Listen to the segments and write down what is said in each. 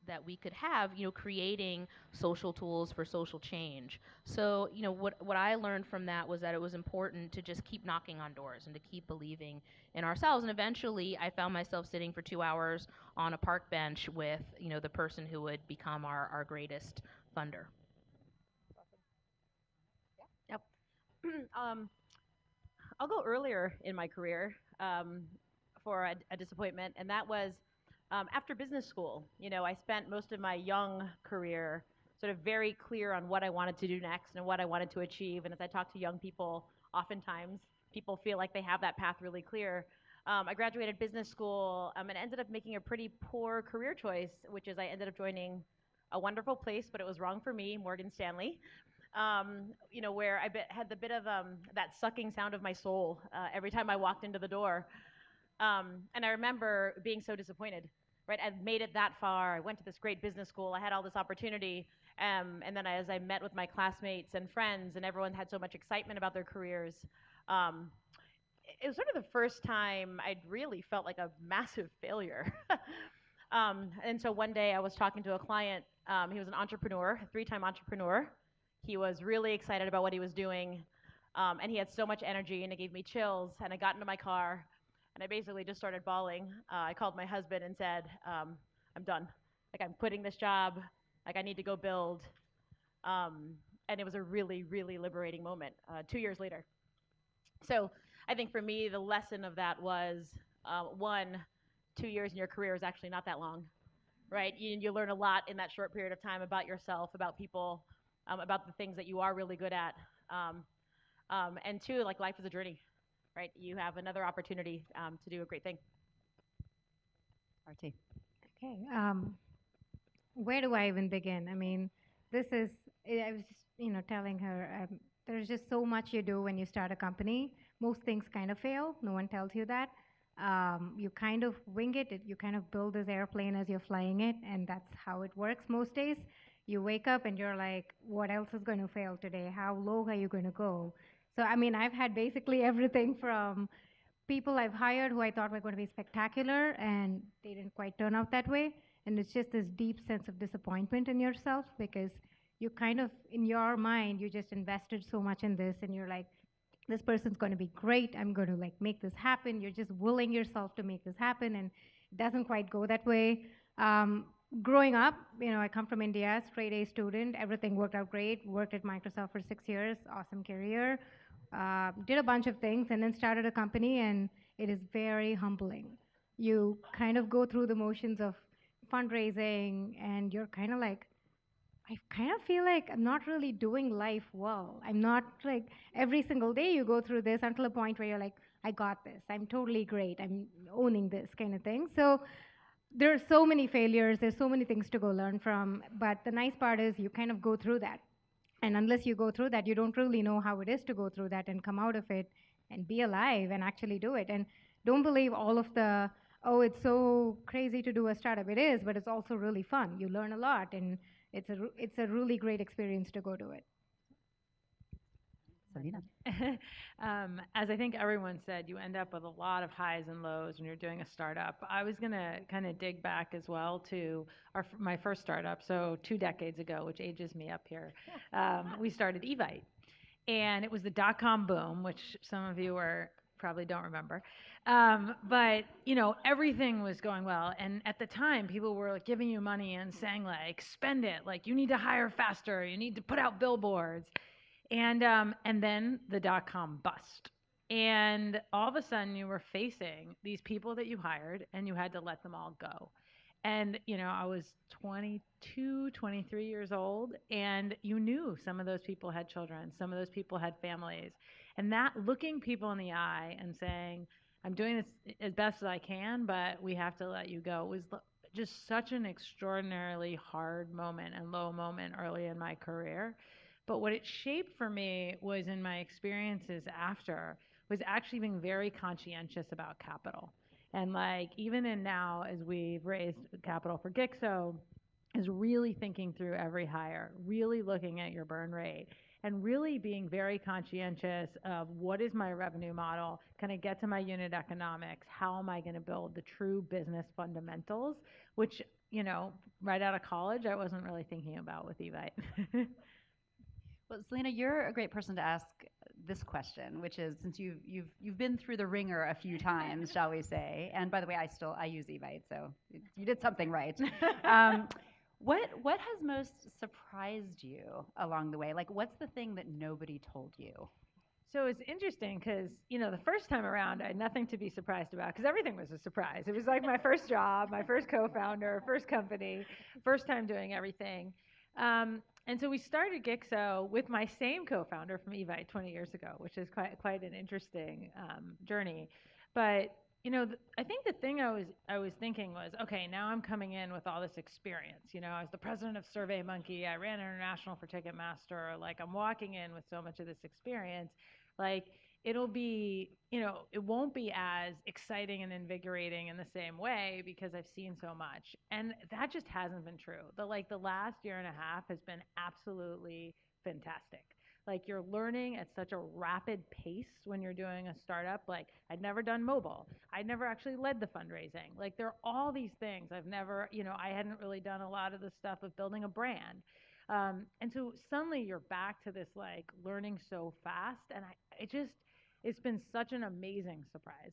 that we could have, creating social tools for social change. So, what I learned from that was that it was important to just keep knocking on doors and to keep believing in ourselves. And eventually, I found myself sitting for 2 hours on a park bench with, the person who would become our greatest funder. Yep. um, I'll go earlier in my career for a disappointment, and that was after business school. I spent most of my young career sort of very clear on what I wanted to do next and what I wanted to achieve. And as I talk to young people, oftentimes people feel like they have that path really clear. I graduated business school and ended up making a pretty poor career choice, which is I ended up joining a wonderful place, but it was wrong for me, Morgan Stanley. Where had the bit of that sucking sound of my soul every time I walked into the door. And I remember being so disappointed, right? I'd made it that far. I went to this great business school. I had all this opportunity. And then as I met with my classmates and friends, and everyone had so much excitement about their careers, um, it was sort of the first time I'd really felt like a massive failure. And so one day I was talking to a client. He was an entrepreneur, a three-time entrepreneur. He was really excited about what he was doing, and he had so much energy, and it gave me chills. And I got into my car, and I basically just started bawling. I called my husband and said, "I'm done. Like I'm quitting this job. Like I need to go build." Um, and it was a really, really liberating moment. 2 years later. So I think for me, the lesson of that was one, 2 years in your career is actually not that long, right? You learn a lot in that short period of time about yourself, about people, about the things that you are really good at. Um, and two, like life is a journey, right? You have another opportunity to do a great thing. RT. Okay. Where do I even begin? I mean, this is, I was just, telling her, there's just so much you do when you start a company. Most things kind of fail. No one tells you that. You kind of wing it. You kind of build this airplane as you're flying it, and that's how it works most days. You wake up and you're like, what else is going to fail today? How low are you going to go? So, I mean, I've had basically everything from people I've hired who I thought were going to be spectacular, and they didn't quite turn out that way. And it's just this deep sense of disappointment in yourself because you kind of, in your mind, you just invested so much in this, and you're like, this person's going to be great. I'm going to like make this happen. You're just willing yourself to make this happen, and it doesn't quite go that way. Um, Growing up, I come from India, straight A student. Everything worked out great. Worked at Microsoft for 6 years, awesome career. Did a bunch of things, and then started a company, and it is very humbling. You kind of go through the motions of fundraising, and you're kind of like, I kind of feel like I'm not really doing life well. I'm not like every single day you go through this until a point where you're like, I got this. I'm totally great. I'm owning this kind of thing. So there are so many failures. There's so many things to go learn from. But the nice part is you kind of go through that. And unless you go through that, you don't really know how it is to go through that and come out of it and be alive and actually do it. And don't believe all of the, oh, it's so crazy to do a startup. It is, but it's also really fun. You learn a lot, and it's a really great experience to go do it. Selena. As I think everyone said, you end up with a lot of highs and lows when you're doing a startup. I was going to kind of dig back as well to my first startup, so 2 decades ago, which ages me up here. We started Evite, and it was the dot-com boom, which some of you probably don't remember. But everything was going well, and at the time, people were like giving you money and saying like, spend it, like you need to hire faster, you need to put out billboards. And then the dot-com bust. And all of a sudden you were facing these people that you hired and you had to let them all go. And I was 22, 23 years old, and you knew some of those people had children, some of those people had families. And that looking people in the eye and saying, I'm doing this as best as I can, but we have to let you go, was just such an extraordinarily hard moment and low moment early in my career. But what it shaped for me was in my experiences after was actually being very conscientious about capital. And like even in now as we've raised capital for Gixo, is really thinking through every hire, really looking at your burn rate and really being very conscientious of what is my revenue model, can I get to my unit economics, how am I going to build the true business fundamentals, which, right out of college, I wasn't really thinking about with Evite. Well, Selena, you're a great person to ask this question, which is since you've been through the ringer a few times, shall we say? And by the way, I use Evite, so you did something right. Um, what has most surprised you along the way? Like, what's the thing that nobody told you? So it's interesting because, the first time around, I had nothing to be surprised about because everything was a surprise. It was like my first job, my first co-founder, first company, first time doing everything. And so we started Gixo with my same co-founder from Evite 20 years ago, which is quite an interesting journey. But I think the thing I was thinking was, okay, now I'm coming in with all this experience. I was the president of SurveyMonkey. I ran international for Ticketmaster. Like I'm walking in with so much of this experience. Like it'll be, it won't be as exciting and invigorating in the same way because I've seen so much. And that just hasn't been true. The last year and a half has been absolutely fantastic. Like you're learning at such a rapid pace when you're doing a startup. Like I'd never done mobile. I'd never actually led the fundraising. Like there are all these things I've never, I hadn't really done a lot of the stuff of building a brand. And so suddenly you're back to this like learning so fast, and it's been such an amazing surprise.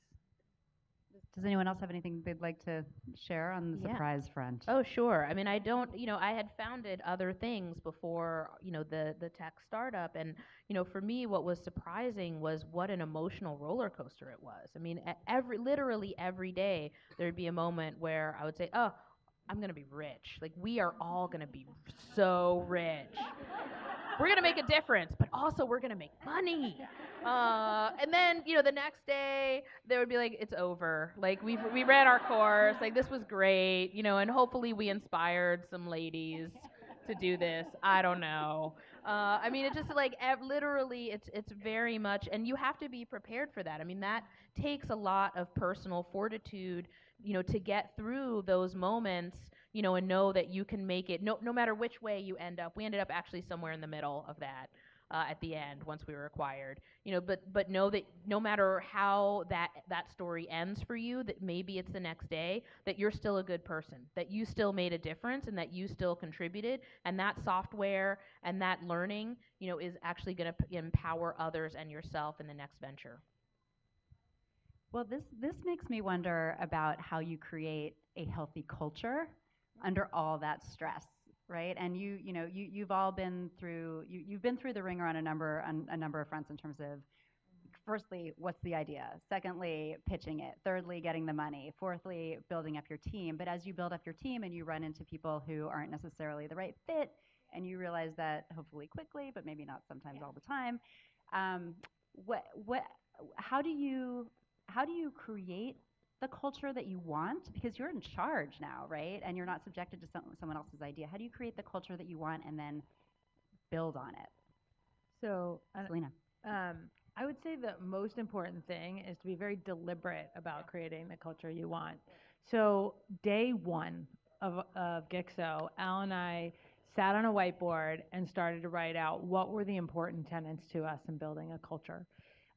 Does anyone else have anything they'd like to share on the Yeah. surprise front? Oh, sure. I mean, I don't, I had founded other things before, the tech startup. And, for me, what was surprising was what an emotional roller coaster it was. I mean, literally every day, there'd be a moment where I would say, oh, I'm going to be rich. Like, we are all going to be so rich. We're going to make a difference, but also we're going to make money. And then, the next day there would be like, it's over. Like we ran our course. Like this was great, and hopefully we inspired some ladies to do this. I don't know. I mean, it's just like literally, it's very much, and you have to be prepared for that. I mean, that takes a lot of personal fortitude, to get through those moments, and know that you can make it no matter which way you end up. We ended up actually somewhere in the middle of that at the end once we were acquired. But know that no matter how that story ends for you, that maybe it's the next day, that you're still a good person, that you still made a difference, and that you still contributed, and that software and that learning, is actually going to empower others and yourself in the next venture. Well, this makes me wonder about how you create a healthy culture under all that stress, right? And you've all been through you've been through the ringer on a number of fronts in terms of, firstly, what's the idea? Secondly, pitching it. Thirdly, getting the money. Fourthly, building up your team. But as you build up your team and you run into people who aren't necessarily the right fit, and you realize that hopefully quickly, but maybe not sometimes all the time, what how do you create the culture that you want? Because you're in charge now, right? And you're not subjected to someone else's idea. How do you create the culture that you want and then build on it? So, Selena. I would say the most important thing is to be very deliberate about creating the culture you want. So day one of Gixo, Al and I sat on a whiteboard and started to write out what were the important tenets to us in building a culture.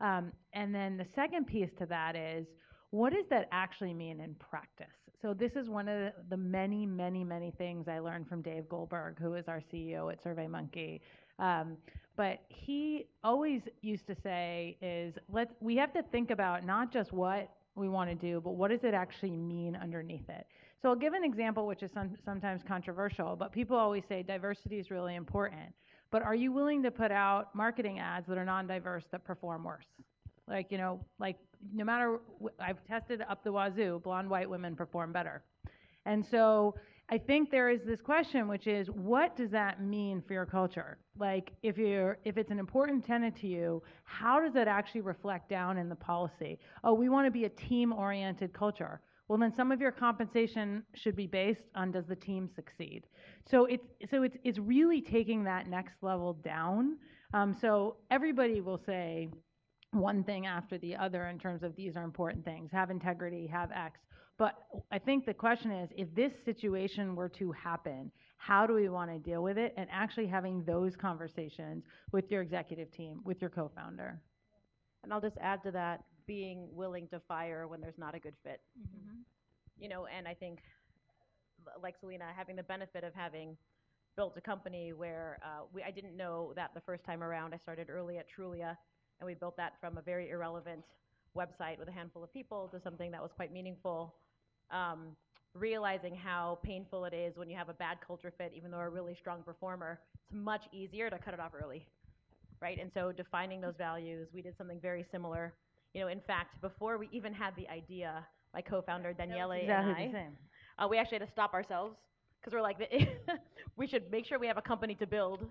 And then the second piece to that is, what does that actually mean in practice? So this is one of the many, many, many things I learned from Dave Goldberg, who is our CEO at SurveyMonkey. But he always used to say is, we have to think about not just what we want to do, but what does it actually mean underneath it? So I'll give an example which is sometimes controversial, but people always say diversity is really important. But are you willing to put out marketing ads that are non-diverse that perform worse? Like, no matter, I've tested up the wazoo, blonde white women perform better. And so I think there is this question, which is, what does that mean for your culture? Like, if it's an important tenet to you, how does that actually reflect down in the policy? Oh, we want to be a team-oriented culture. Well, then some of your compensation should be based on, does the team succeed? So it's really taking that next level down. So everybody will say one thing after the other in terms of these are important things, have integrity, have X. But I think the question is, if this situation were to happen, how do we want to deal with it? And actually having those conversations with your executive team, with your co-founder. And I'll just add to that, being willing to fire when there's not a good fit. Mm-hmm. And I think, like Selena, having the benefit of having built a company where I didn't know that the first time around. I started early at Trulia, and we built that from a very irrelevant website with a handful of people to something that was quite meaningful. Um, Realizing how painful it is when you have a bad culture fit, even though a really strong performer, it's much easier to cut it off early, right? And so defining those values, we did something very similar. In fact, before we even had the idea, my co-founder Daniele Exactly and the same. we actually had to stop ourselves because we're like, we should make sure we have a company to build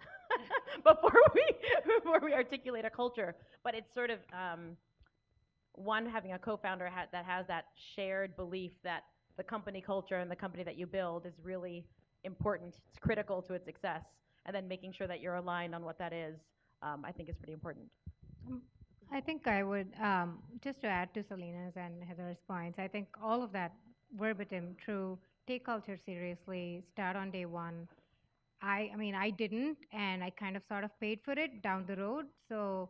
before we articulate a culture. But it's sort of one, having a co-founder that has that shared belief that the company culture and the company that you build is really important. It's critical to its success, and then making sure that you're aligned on what that is, I think is pretty important. Um, I think I would, just to add to Selena's and Heather's points, I think all of that verbatim true. Take culture seriously, start on day one. I mean, I didn't, and I kind of sort of paid for it down the road. So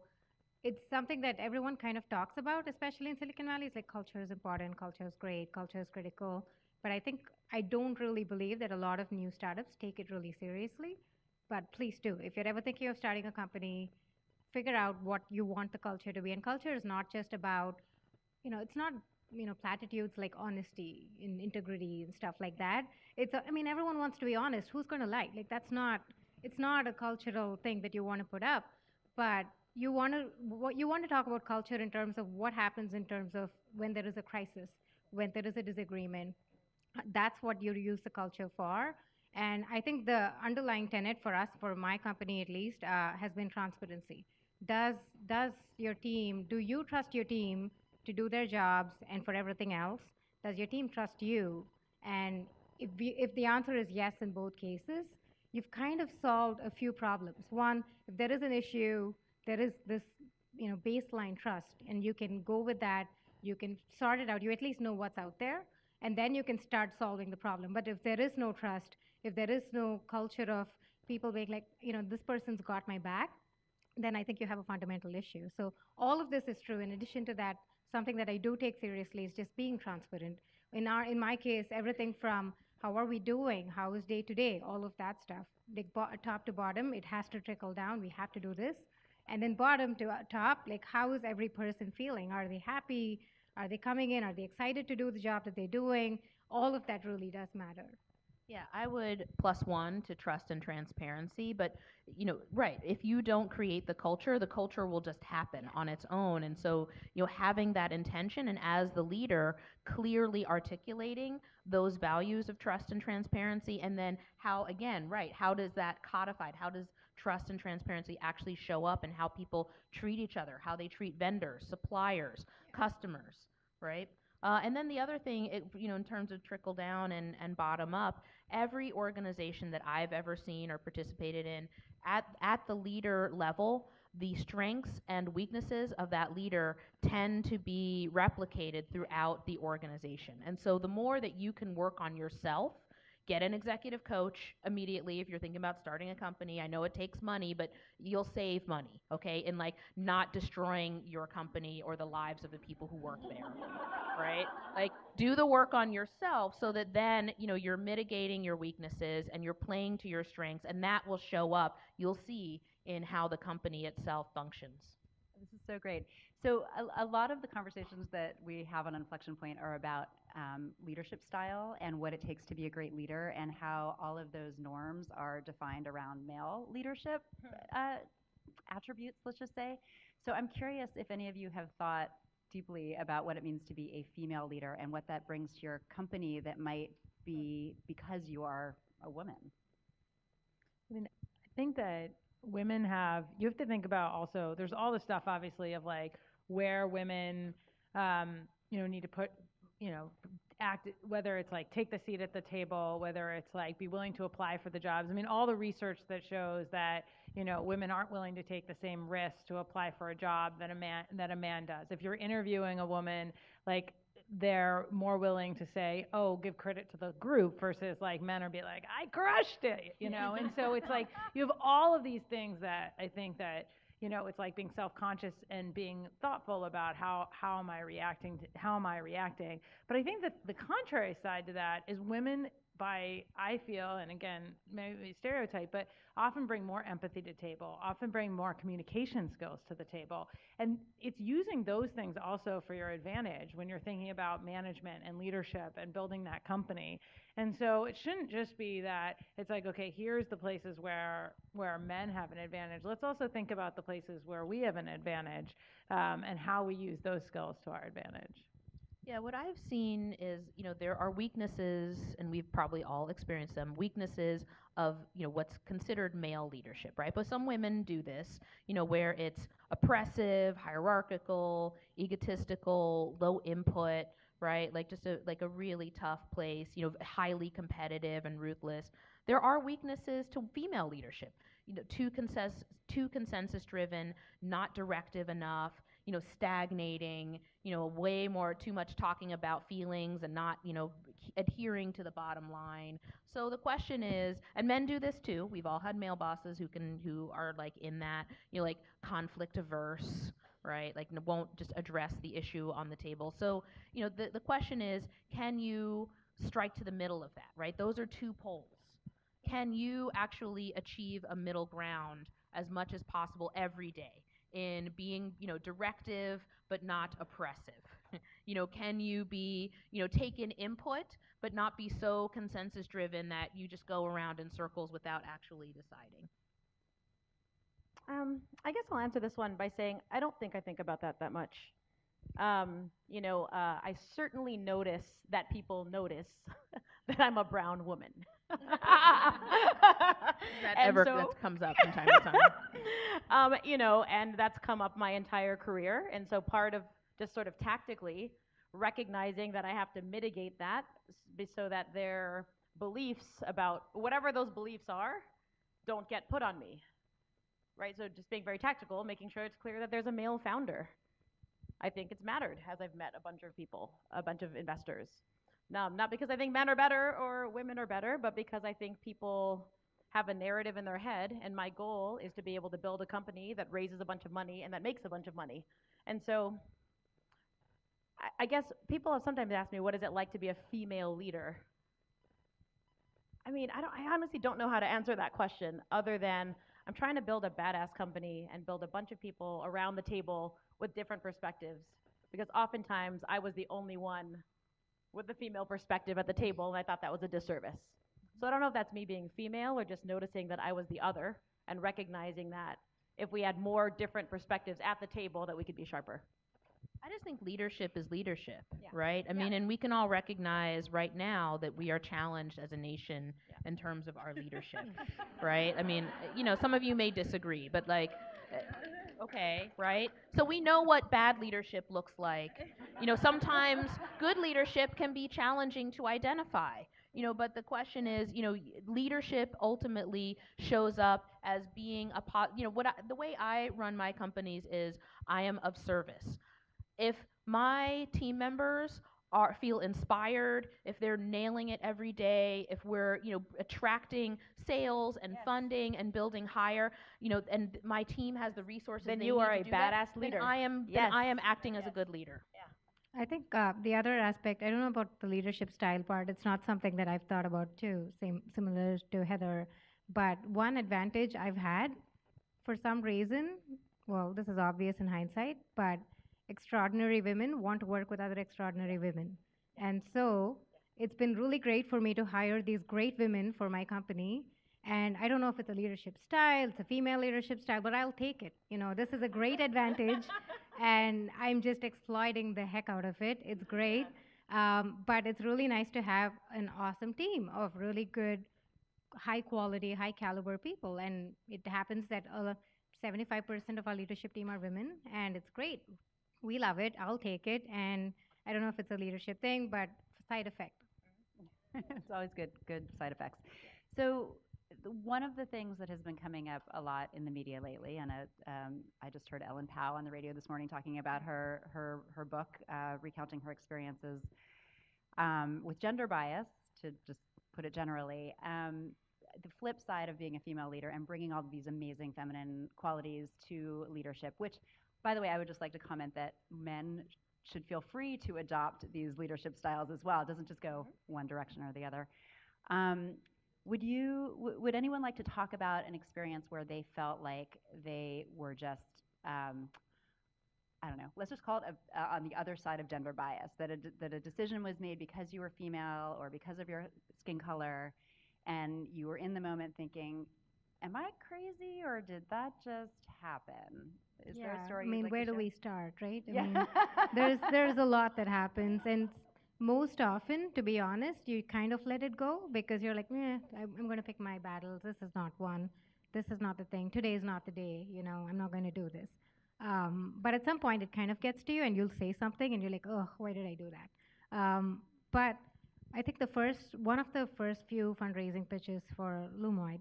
it's something that everyone kind of talks about, especially in Silicon Valley. It's like culture is important, culture is great, culture is critical. But I think I don't really believe that a lot of new startups take it really seriously. But please do. If you're ever thinking of starting a company, figure out what you want the culture to be. And culture is not just about, it's not, platitudes like honesty and integrity and stuff like that. I mean, everyone wants to be honest. Who's going to lie? Like, it's not a cultural thing that you want to put up, but you want to talk about culture in terms of what happens in terms of when there is a crisis, when there is a disagreement. That's what you use the culture for. And I think the underlying tenet for us, for my company at least, has been transparency. Does does your team? Do you trust your team to do their jobs and for everything else? Does your team trust you? And if the answer is yes in both cases, you've kind of solved a few problems. One, if there is an issue, there is this baseline trust, and you can go with that. You can sort it out. You at least know what's out there, and then you can start solving the problem. But if there is no trust, if there is no culture of people being like, this person's got my back, then I think you have a fundamental issue. So all of this is true. In addition to that, something that I do take seriously is just being transparent. In my case, everything from how are we doing, how is day to day, all of that stuff, like top to bottom, it has to trickle down. We have to do this, and then bottom to top, like how is every person feeling? Are they happy? Are they coming in? Are they excited to do the job that they're doing? All of that really does matter. Yeah, I would plus one to trust and transparency. But, right, if you don't create the culture will just happen on its own. And so, having that intention and as the leader, clearly articulating those values of trust and transparency, and then how, again, right, how does that codified, how does trust and transparency actually show up in how people treat each other, how they treat vendors, suppliers, customers, right? And then the other thing, in terms of trickle down and bottom up, every organization that I've ever seen or participated in, at the leader level, the strengths and weaknesses of that leader tend to be replicated throughout the organization. And so the more that you can work on yourself, get an executive coach immediately if you're thinking about starting a company. I know it takes money, but you'll save money, okay? In like not destroying your company or the lives of the people who work there, right? Like, do the work on yourself so that then, you're mitigating your weaknesses and you're playing to your strengths, and that will show up, you'll see, in how the company itself functions. This is so great. So a lot of the conversations that we have on Inflection Point are about leadership style and what it takes to be a great leader, and how all of those norms are defined around male leadership attributes, let's just say. So I'm curious if any of you have thought deeply about what it means to be a female leader and what that brings to your company that might be because you are a woman. I mean, I think that you have to think about also, there's all the stuff obviously of like where women, need to put, you know, act, whether it's like take the seat at the table, whether it's like be willing to apply for the jobs. I mean, all the research that shows that, women aren't willing to take the same risk to apply for a job that a man does. If you're interviewing a woman, like they're more willing to say, oh, give credit to the group versus like men are be like, I crushed it, you know? And so it's like you have all of these things that I think that, you know, it's like being self-conscious and being thoughtful about how am I reacting to, how am I reacting? But I think that the contrary side to that is women by, I feel, and again, maybe stereotype, but often bring more empathy to the table, often bring more communication skills to the table. And it's using those things also for your advantage when you're thinking about management and leadership and building that company. And so it shouldn't just be that it's like, okay, here's the places where men have an advantage. Let's also think about the places where we have an advantage, and how we use those skills to our advantage. Yeah, what I've seen is, there are weaknesses, and we've probably all experienced them, weaknesses of, what's considered male leadership, right? But some women do this, where it's oppressive, hierarchical, egotistical, low input, right? Like just like a really tough place, highly competitive and ruthless. There are weaknesses to female leadership, too consensus driven, not directive enough, stagnating, way more, too much talking about feelings and not, adhering to the bottom line. So the question is, and men do this too. We've all had male bosses who are like in that, like conflict averse, right? Like won't just address the issue on the table. So, the question is, can you strike to the middle of that, right? Those are two poles. Can you actually achieve a middle ground as much as possible every day in being, directive but not oppressive? Can you be, take in input but not be so consensus driven that you just go around in circles without actually deciding? I guess I'll answer this one by saying I don't think I think about that much. I certainly notice that people notice that I'm a brown woman. That comes up from time to time. And that's come up my entire career. And so part of just sort of tactically recognizing that I have to mitigate that so that their beliefs about whatever those beliefs are don't get put on me. Right? So just being very tactical, making sure it's clear that there's a male founder. I think it's mattered as I've met a bunch of people, a bunch of investors. Not because I think men are better or women are better, but because I think people have a narrative in their head, and my goal is to be able to build a company that raises a bunch of money and that makes a bunch of money. And so I guess people have sometimes asked me, what is it like to be a female leader? I mean, I honestly don't know how to answer that question other than I'm trying to build a badass company and build a bunch of people around the table with different perspectives. Because oftentimes I was the only one with the female perspective at the table, and I thought that was a disservice. So I don't know if that's me being female or just noticing that I was the other and recognizing that if we had more different perspectives at the table, that we could be sharper. I just think leadership is leadership, Yeah. right? I Yeah. mean, and we can all recognize right now that we are challenged as a nation in terms of our leadership, right? I mean, some of you may disagree, but like, okay, right? So we know what bad leadership looks like. Sometimes good leadership can be challenging to identify. But the question is, leadership ultimately shows up as being the way I run my companies is I am of service. If my team members feel inspired, if they're nailing it every day, if we're attracting sales and funding and building higher, and my team has the resources, then they you need are to a do that, badass leader. then I am acting as a good leader. I think the other aspect, I don't know about the leadership style part. It's not something that I've thought about too, similar to Heather. But one advantage I've had, for some reason, well, this is obvious in hindsight, but extraordinary women want to work with other extraordinary women. And so it's been really great for me to hire these great women for my company. And I don't know if it's a leadership style, it's a female leadership style, but I'll take it. This is a great advantage, and I'm just exploiting the heck out of it. It's great. But it's really nice to have an awesome team of really good, high quality, high caliber people. And it happens that 75% of our leadership team are women, and it's great. We love it. I'll take it. And I don't know if it's a leadership thing, but side effect. It's always good side effects. So one of the things that has been coming up a lot in the media lately, and I just heard Ellen Powell on the radio this morning talking about her book, recounting her experiences with gender bias, to just put it generally. The flip side of being a female leader and bringing all these amazing feminine qualities to leadership, which, by the way, I would just like to comment that men should feel free to adopt these leadership styles as well. It doesn't just go one direction or the other. Um, would anyone like to talk about an experience where they felt like they were just, I don't know, let's just call it on the other side of gender bias, that a decision was made because you were female or because of your skin color, and you were in the moment thinking, am I crazy or did that just happen? Is there a story I you'd mean, like where to do share? we start, right? I Yeah. mean, there's a lot that happens, and most often, to be honest, you kind of let it go because you're like, I'm going to pick my battles. This is not one. This is not the thing. Today is not the day. I'm not going to do this. But at some point, it kind of gets to you, and you'll say something, and you're like, oh, why did I do that? But I think one of the first few fundraising pitches for Lumoid,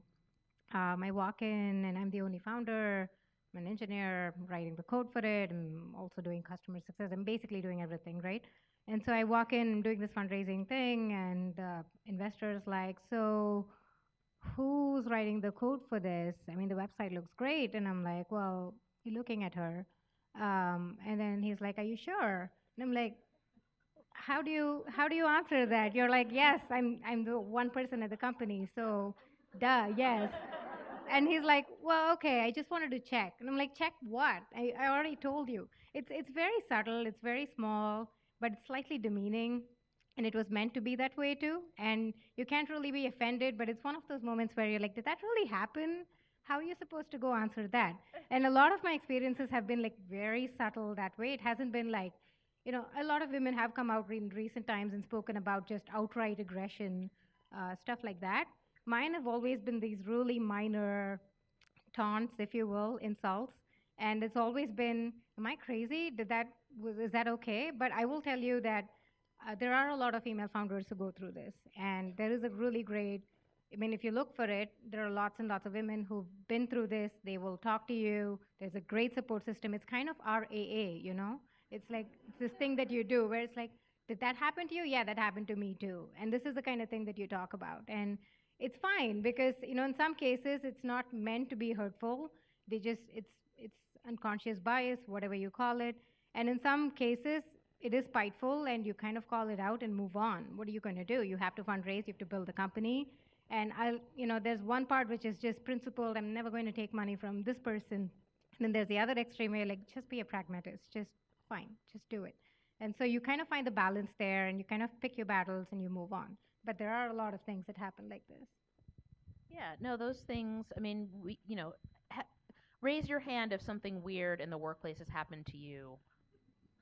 I walk in, and I'm the only founder. I'm an engineer, I'm writing the code for it. I'm also doing customer success. I'm basically doing everything, right? And so I walk in, I'm doing this fundraising thing, and investors like, so who's writing the code for this? I mean, the website looks great. And I'm like, well, you're looking at her. And then he's like, are you sure? And I'm like, how do you answer that? You're like, yes, I'm the one person at the company, so duh, yes. And he's like, well, okay, I just wanted to check. And I'm like, check what? I already told you. It's very subtle, it's very small, but it's slightly demeaning. And it was meant to be that way too. And you can't really be offended, but it's one of those moments where you're like, did that really happen? How are you supposed to go answer that? And a lot of my experiences have been like very subtle that way. It hasn't been like, a lot of women have come out in recent times and spoken about just outright aggression, stuff like that. Mine have always been these really minor taunts, if you will, insults. And it's always been, am I crazy? Is that okay? But I will tell you that there are a lot of female founders who go through this. And there is a really great, I mean, if you look for it, there are lots and lots of women who've been through this. They will talk to you. There's a great support system. It's kind of RAA, you know? It's like it's this thing that you do where it's like, did that happen to you? Yeah, that happened to me too. And this is the kind of thing that you talk about. And it's fine because in some cases it's not meant to be hurtful. It's unconscious bias, whatever you call it. And in some cases it is spiteful, and you kind of call it out and move on. What are you going to do? You have to fundraise, you have to build a company. And there's one part which is just principled. I'm never going to take money from this person. And then there's the other extreme where you're like, just be a pragmatist, just fine, just do it. And so you kind of find the balance there, and you kind of pick your battles and you move on. But there are a lot of things that happen like this. Yeah, no, those things, I mean, raise your hand if something weird in the workplace has happened to you.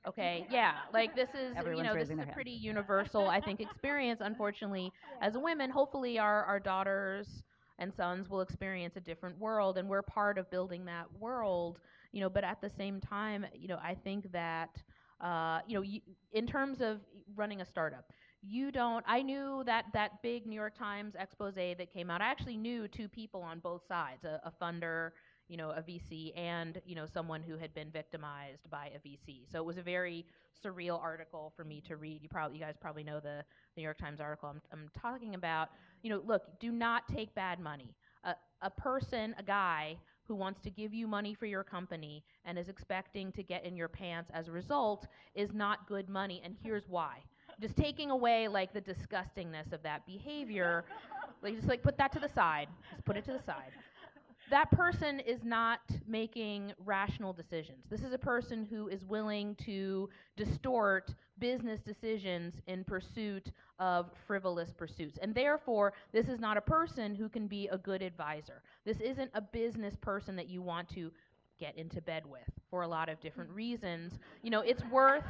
Okay, yeah, like this is, Everyone's this raising is their a hand. pretty universal, I think, experience, unfortunately, as women. Hopefully our daughters and sons will experience a different world, and we're part of building that world, but at the same time, I think that, in terms of running a startup, I knew that big New York Times expose that came out. I actually knew two people on both sides, a funder, a VC, and someone who had been victimized by a VC. So it was a very surreal article for me to read. You guys probably know the New York Times article I'm talking about. Look, do not take bad money. A person, a guy who wants to give you money for your company and is expecting to get in your pants as a result is not good money, and here's why. Just taking away like the disgustingness of that behavior, just put that to the side. Just put it to the side. That person is not making rational decisions. This is a person who is willing to distort business decisions in pursuit of frivolous pursuits. And therefore, this is not a person who can be a good advisor. This isn't a business person that you want to get into bed with for a lot of different reasons. It's worth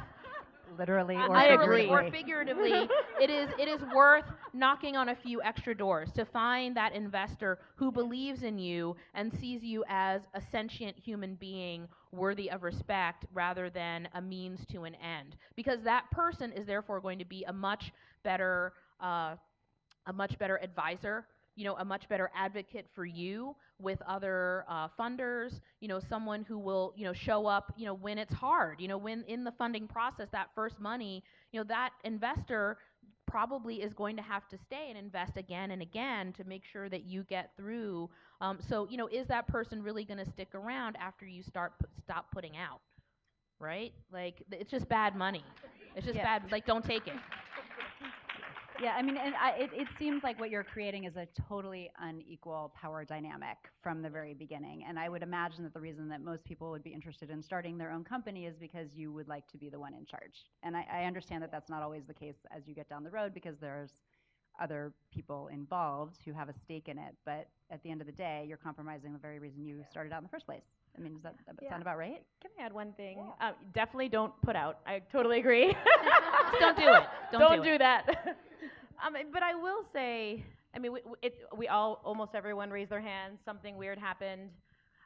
Literally or I figuratively. agree. or figuratively, it is worth knocking on a few extra doors to find that investor who believes in you and sees you as a sentient human being worthy of respect rather than a means to an end. Because that person is therefore going to be a much better advisor a much better advocate for you with other funders, someone who will, show up, when it's hard, when in the funding process, that first money, that investor probably is going to have to stay and invest again and again to make sure that you get through. So, is that person really going to stick around after you stop putting out? Right? Like, it's just bad money. It's just bad. Like, don't take it. Yeah, I mean, and it seems like what you're creating is a totally unequal power dynamic from the very beginning. And I would imagine that the reason that most people would be interested in starting their own company is because you would like to be the one in charge. And I understand that that's not always the case as you get down the road because there's other people involved who have a stake in it. But at the end of the day, you're compromising the very reason you started out in the first place. I mean, does that sound about right? Can I add one thing? Definitely don't put out. I totally agree. Just don't do it. Don't do that. But I will say, I mean, we all, almost everyone raised their hands. Something weird happened.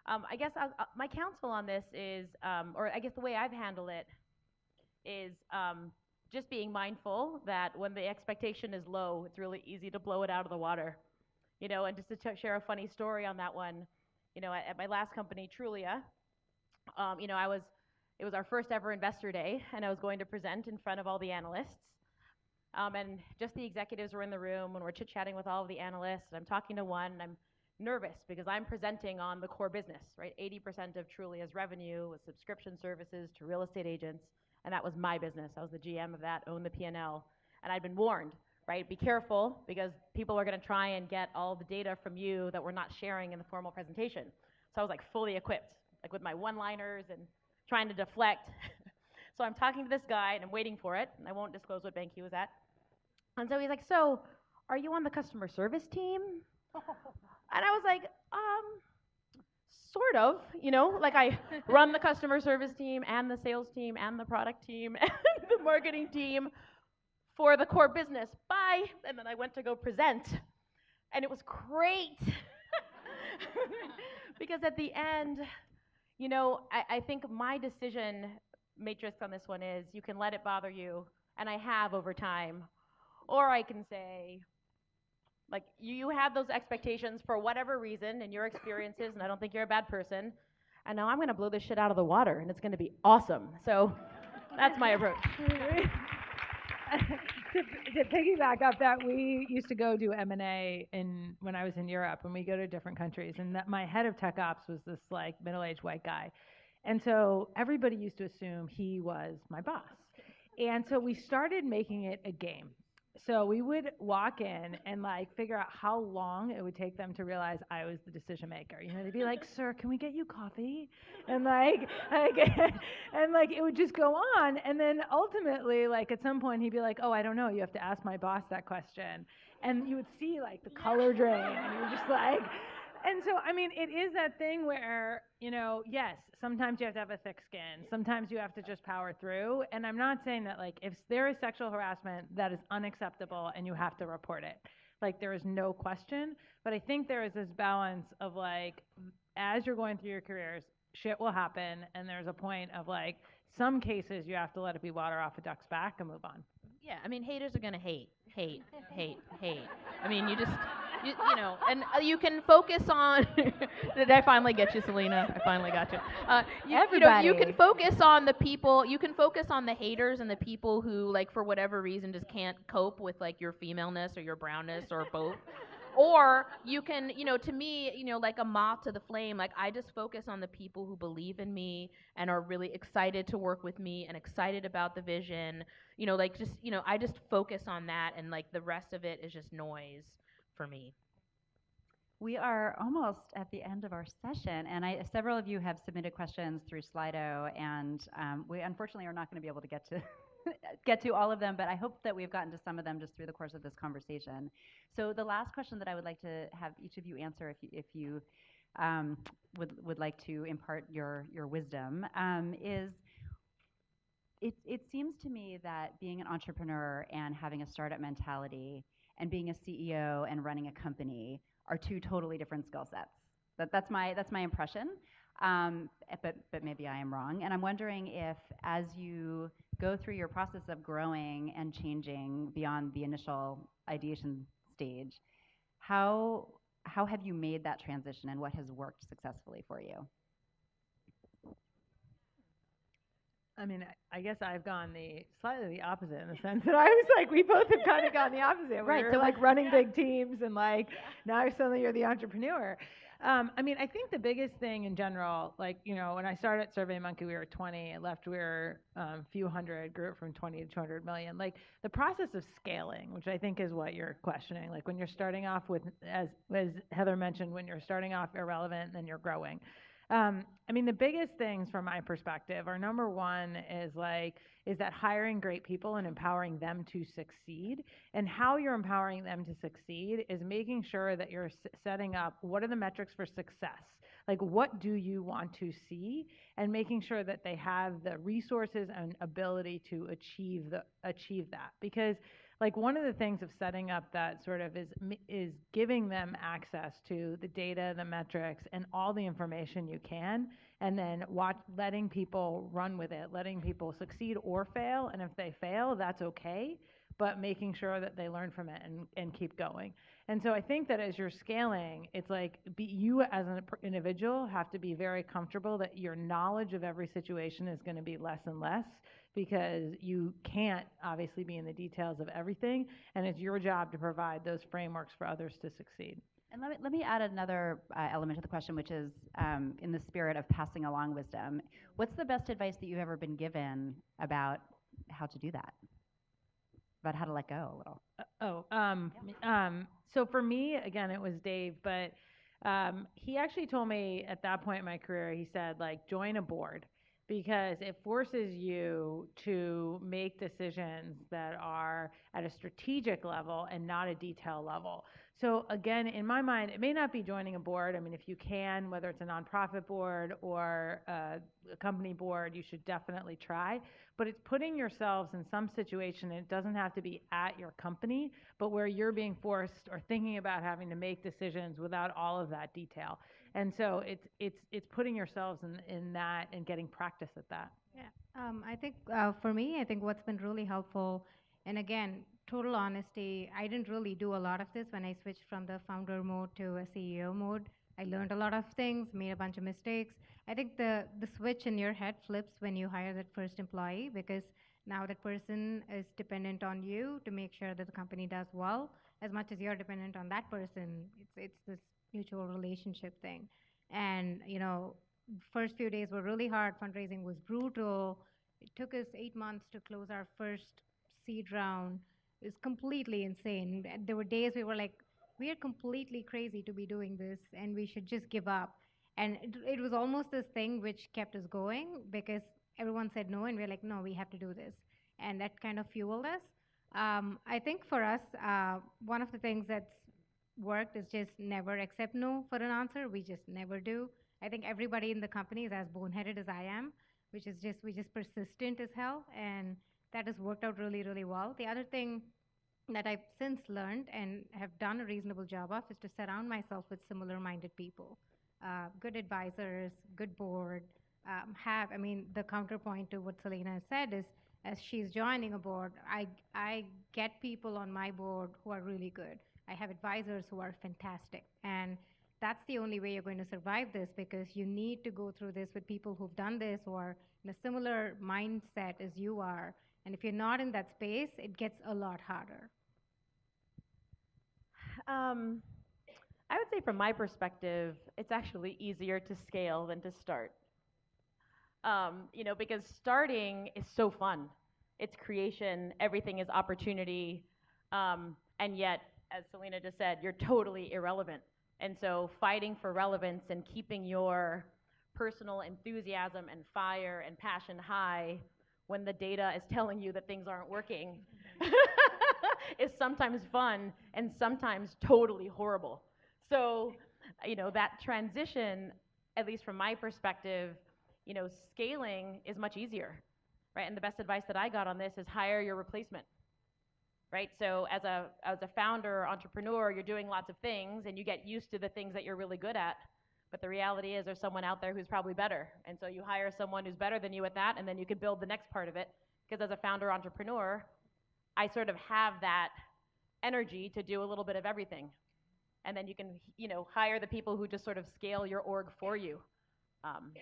I guess my counsel on this is, or I guess the way I've handled it is just being mindful that when the expectation is low, it's really easy to blow it out of the water. And just to share a funny story on that one, at my last company, Trulia, it was our first ever investor day, and I was going to present in front of all the analysts. And just the executives were in the room, and we're chit-chatting with all of the analysts, and I'm talking to one, and I'm nervous because I'm presenting on the core business, right? 80% of Trulia's revenue was subscription services to real estate agents, and that was my business. I was the GM of that, owned the P&L, and I'd been warned, right? Be careful because people are going to try and get all the data from you that we're not sharing in the formal presentation. So I was like fully equipped, like with my one-liners and trying to deflect. So I'm talking to this guy and I'm waiting for it, and I won't disclose what bank he was at. And so he's like, "So, are you on the customer service team?" And I was like, sort of, like I run the customer service team and the sales team and the product team and the marketing team for the core business. Bye. And then I went to go present, and it was great. Because at the end, I think my decision matrix on this one is you can let it bother you, and I have over time, or I can say, like, you had those expectations for whatever reason and your experiences, and I don't think you're a bad person, and now I'm going to blow this shit out of the water, and it's going to be awesome. So that's my approach. to piggyback off that, we used to go do M&A when I was in Europe, and we go to different countries, and my head of tech ops was this like middle-aged white guy. And so everybody used to assume he was my boss. And so we started making it a game. So we would walk in and like figure out how long it would take them to realize I was the decision maker. They'd be like, "Sir, can we get you coffee?" And and like it would just go on. And then ultimately, like at some point, he'd be like, "Oh, I don't know. You have to ask my boss that question." And you would see like the color drain, and you're just like. And so, I mean, it is that thing where, yes, sometimes you have to have a thick skin. Sometimes you have to just power through. And I'm not saying that, like, if there is sexual harassment, that is unacceptable and you have to report it. Like, there is no question. But I think there is this balance of, like, as you're going through your careers, shit will happen. And there's a point of, like, some cases you have to let it be water off a duck's back and move on. Yeah, I mean, haters are going to hate. I mean, and you can focus on. Did I finally get you, Selena? I finally got you. Everybody. You can focus on the people. You can focus on the haters and the people who, like, for whatever reason, just can't cope with like your femaleness or your brownness or both. Or you can, to me, like a moth to the flame, like I just focus on the people who believe in me and are really excited to work with me and excited about the vision. Like just, I just focus on that, and like the rest of it is just noise for me. We are almost at the end of our session, and several of you have submitted questions through Slido, and we unfortunately are not going to be able to get to all of them, but I hope that we've gotten to some of them just through the course of this conversation. So the last question that I would like to have each of you answer, if you would like to impart your wisdom, is it seems to me that being an entrepreneur and having a startup mentality and being a CEO and running a company are two totally different skill sets. That's my impression, but maybe I am wrong. And I'm wondering if, as you go through your process of growing and changing beyond the initial ideation stage, how have you made that transition, and what has worked successfully for you? I mean, I guess I've gone slightly the opposite in the sense that I was like, we both have kind of gone the opposite. Right, We were so like running big teams, and like now suddenly you're the entrepreneur. I mean, I think the biggest thing in general, like, when I started at SurveyMonkey, we were 20. I left, we were few hundred, grew it from 20 to 200 million. Like the process of scaling, which I think is what you're questioning. Like when you're starting off with, as Heather mentioned, when you're starting off irrelevant, then you're growing. I mean, the biggest things from my perspective are, number one is that hiring great people and empowering them to succeed. And how you're empowering them to succeed is making sure that you're setting up what are the metrics for success? Like, what do you want to see? And making sure that they have the resources and ability to achieve that. Because like one of the things of setting up that sort of is giving them access to the data, the metrics, and all the information you can, and then letting people run with it, letting people succeed or fail, and if they fail, that's okay, but making sure that they learn from it and keep going. And so I think that as you're scaling, it's like you as an individual have to be very comfortable that your knowledge of every situation is going to be less and less, because you can't obviously be in the details of everything, and it's your job to provide those frameworks for others to succeed. And let me add another element to the question, which is in the spirit of passing along wisdom. What's the best advice that you've ever been given about how to do that? About how to let go a little? So for me, again, it was Dave, but he actually told me at that point in my career, he said, like, join a board, because it forces you to make decisions that are at a strategic level and not a detail level. So again, in my mind, it may not be joining a board. I mean, if you can, whether it's a nonprofit board or a company board, you should definitely try. But it's putting yourselves in some situation, and it doesn't have to be at your company, but where you're being forced or thinking about having to make decisions without all of that detail. And so it's putting yourselves in that and getting practice at that. Yeah. I think for me, I think what's been really helpful, and again, total honesty, I didn't really do a lot of this when I switched from the founder mode to a CEO mode. I learned a lot of things, made a bunch of mistakes. I think the switch in your head flips when you hire that first employee, because now that person is dependent on you to make sure that the company does well as much as you're dependent on that person. It's this mutual relationship thing. And first few days were really hard. Fundraising was brutal. It took us 8 months to close our first seed round. It was completely insane. And there were days we were like, we are completely crazy to be doing this, and we should just give up. And it was almost this thing which kept us going, because everyone said no, and we're like, no, we have to do this. And that kind of fueled us. I think for us, one of the things that's worked is just never accept no for an answer. We just never do. I think everybody in the company is as boneheaded as I am, which is just we're just persistent as hell, and that has worked out really, really well. The other thing that I've since learned and have done a reasonable job of is to surround myself with similar-minded people, good advisors, good board. I mean, the counterpoint to what Selena has said is, as she's joining a board, I get people on my board who are really good. I have advisors who are fantastic, and that's the only way you're going to survive this, because you need to go through this with people who've done this or are in a similar mindset as you are. And if you're not in that space, it gets a lot harder. I would say from my perspective, it's actually easier to scale than to start. Because starting is so fun. It's creation, everything is opportunity, and yet, as Selena just said, you're totally irrelevant. And so fighting for relevance and keeping your personal enthusiasm and fire and passion high when the data is telling you that things aren't working is sometimes fun and sometimes totally horrible. So, that transition, at least from my perspective, scaling is much easier, right? And the best advice that I got on this is hire your replacement, right? So as a founder or entrepreneur, you're doing lots of things and you get used to the things that you're really good at. But the reality is there's someone out there who's probably better. And so you hire someone who's better than you at that, and then you can build the next part of it. Because as a founder entrepreneur, I sort of have that energy to do a little bit of everything. and then you can, hire the people who just sort of scale your org for you. Um,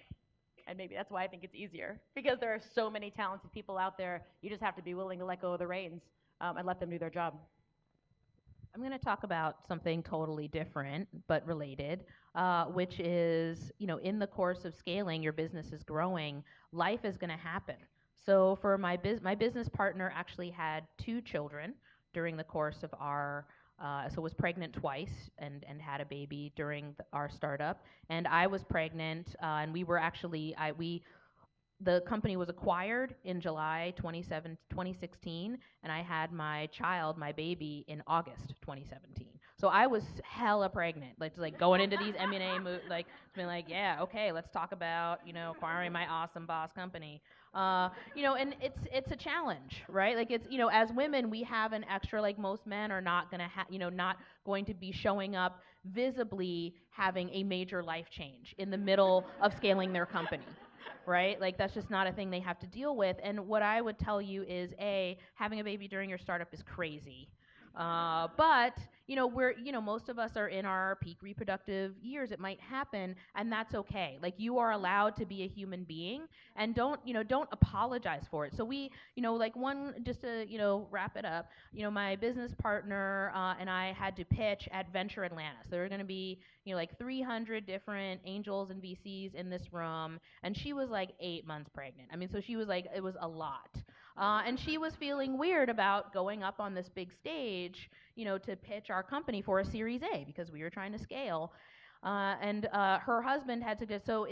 and maybe that's why I think it's easier, because there are so many talented people out there. You just have to be willing to let go of the reins, and let them do their job. I'm going to talk about something totally different but related, which is, in the course of scaling, your business is growing, life is going to happen. So for my business partner actually had 2 children during the course of so was pregnant twice and had a baby during our startup, and I was pregnant, and we were actually we the company was acquired in July 2016, and I had my child, my baby, in August 2017. So I was hella pregnant, like going into these M&A like being like, yeah, okay, let's talk about acquiring my awesome boss company. And it's a challenge, right? Like it's as women we have an extra, like most men are not gonna not going to be showing up visibly having a major life change in the middle of scaling their company, right? Like that's just not a thing they have to deal with. And what I would tell you is, having a baby during your startup is crazy. But most of us are in our peak reproductive years. It might happen, and that's okay. Like you are allowed to be a human being, and don't apologize for it. So we, like just to wrap it up. My business partner and I had to pitch at Venture Atlanta. So there were going to be like 300 different angels and VCs in this room, and she was like 8 months pregnant. I mean, so she was like, it was a lot. And she was feeling weird about going up on this big stage, to pitch our company for a Series A because we were trying to scale. And her husband had suggested, so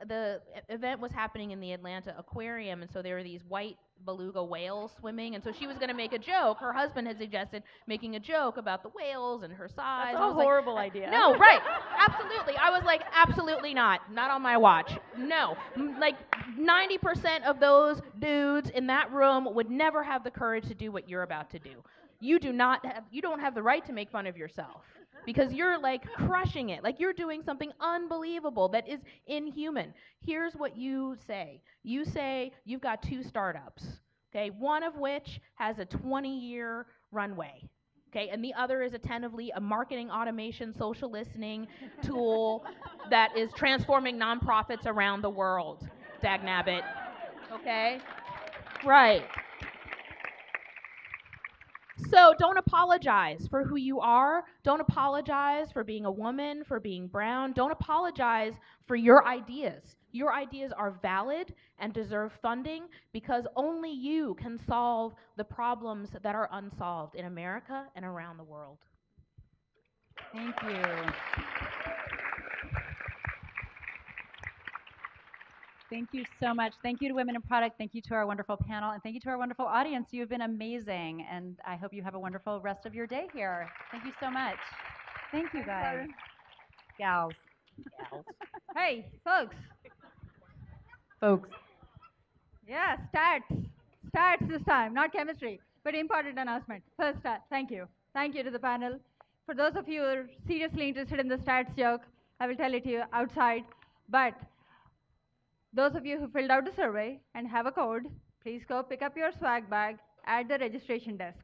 the event was happening in the Atlanta Aquarium, and so there were these white beluga whales swimming, and so she was going to make a joke. Her husband had suggested making a joke about the whales and her size. That's a horrible like, idea. No, right, absolutely. I was like, absolutely not on my watch. No, like 90% of those dudes in that room would never have the courage to do what you're about to do. You don't have the right to make fun of yourself because you're like crushing it. Like you're doing something unbelievable that is inhuman. Here's what you say. You say you've got 2 startups, okay? One of which has a 20-year runway. Okay, and the other is attentively a marketing automation social listening tool that is transforming nonprofits around the world. Dagnabbit. Okay? Right. So don't apologize for who you are. Don't apologize for being a woman, for being brown. Don't apologize for your ideas. Your ideas are valid and deserve funding because only you can solve the problems that are unsolved in America and around the world. Thank you. Thank you so much. Thank you to Women in Product. Thank you to our wonderful panel. And thank you to our wonderful audience. You have been amazing. And I hope you have a wonderful rest of your day here. Thank you so much. Thank you, guys. Gals. Gals. Hey, folks. Folks. Yeah, stats. Stats this time, not chemistry. But important announcement. First, thank you. Thank you to the panel. For those of you who are seriously interested in the stats joke, I will tell it to you outside. But those of you who filled out the survey and have a code, please go pick up your swag bag at the registration desk.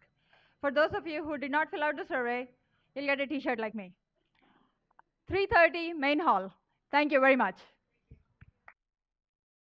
For those of you who did not fill out the survey, you'll get a t-shirt like me. 3:30 main hall. Thank you very much.